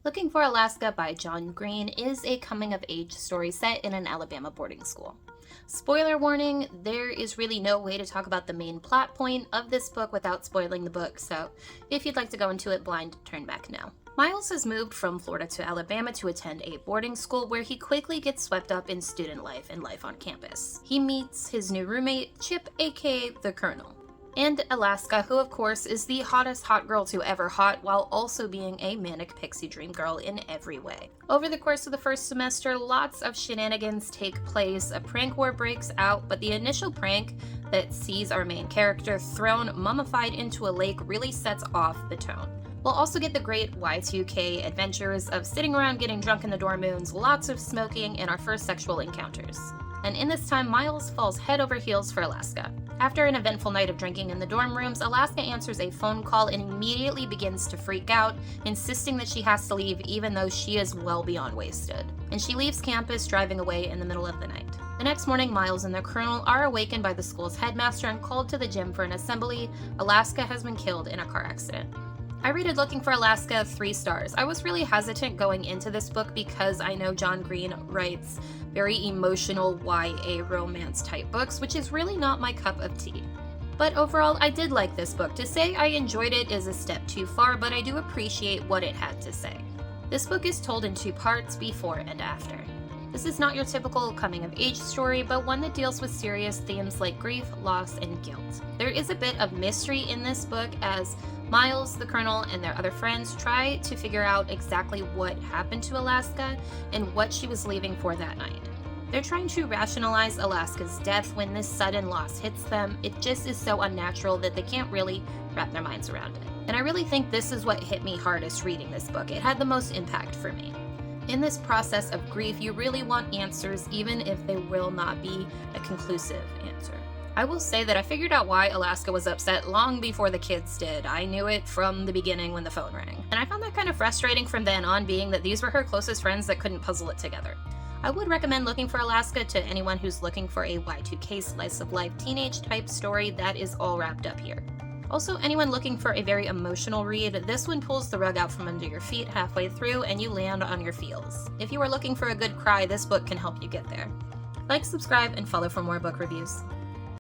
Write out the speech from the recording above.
Looking for Alaska by John Green is a coming-of-age story set in an Alabama boarding school. Spoiler warning, there is really no way to talk about the main plot point of this book without spoiling the book, so if you'd like to go into it blind, turn back now. Miles has moved from Florida to Alabama to attend a boarding school where he quickly gets swept up in student life and life on campus. He meets his new roommate, Chip, aka the Colonel, and Alaska, who of course is the hottest hot girl to ever hot while also being a manic pixie dream girl in every way. Over the course of the first semester, lots of shenanigans take place, a prank war breaks out, but the initial prank that sees our main character thrown mummified into a lake really sets off the tone. We'll also get the great Y2K adventures of sitting around getting drunk in the dorm rooms, lots of smoking, and our first sexual encounters. And in this time, Miles falls head over heels for Alaska. After an eventful night of drinking in the dorm rooms, Alaska answers a phone call and immediately begins to freak out, insisting that she has to leave even though she is well beyond wasted. And she leaves campus, driving away in the middle of the night. The next morning, Miles and the Colonel are awakened by the school's headmaster and called to the gym for an assembly. Alaska has been killed in a car accident. I rated Looking for Alaska 3 stars. I was really hesitant going into this book because I know John Green writes very emotional YA romance type books, which is really not my cup of tea. But overall, I did like this book. To say I enjoyed it is a step too far, but I do appreciate what it had to say. This book is told in 2 parts, before and after. This is not your typical coming-of-age story, but one that deals with serious themes like grief, loss, and guilt. There is a bit of mystery in this book as Miles, the Colonel, and their other friends try to figure out exactly what happened to Alaska and what she was leaving for that night. They're trying to rationalize Alaska's death when this sudden loss hits them. It just is so unnatural that they can't really wrap their minds around it. And I really think this is what hit me hardest reading this book. It had the most impact for me. In this process of grief, you really want answers even if they will not be a conclusive answer. I will say that I figured out why Alaska was upset long before the kids did. I knew it from the beginning when the phone rang. And I found that kind of frustrating from then on, being that these were her closest friends that couldn't puzzle it together. I would recommend Looking for Alaska to anyone who's looking for a Y2K slice of life teenage type story that is all wrapped up here. Also, anyone looking for a very emotional read, this one pulls the rug out from under your feet halfway through and you land on your feels. If you are looking for a good cry, this book can help you get there. Like, subscribe, and follow for more book reviews.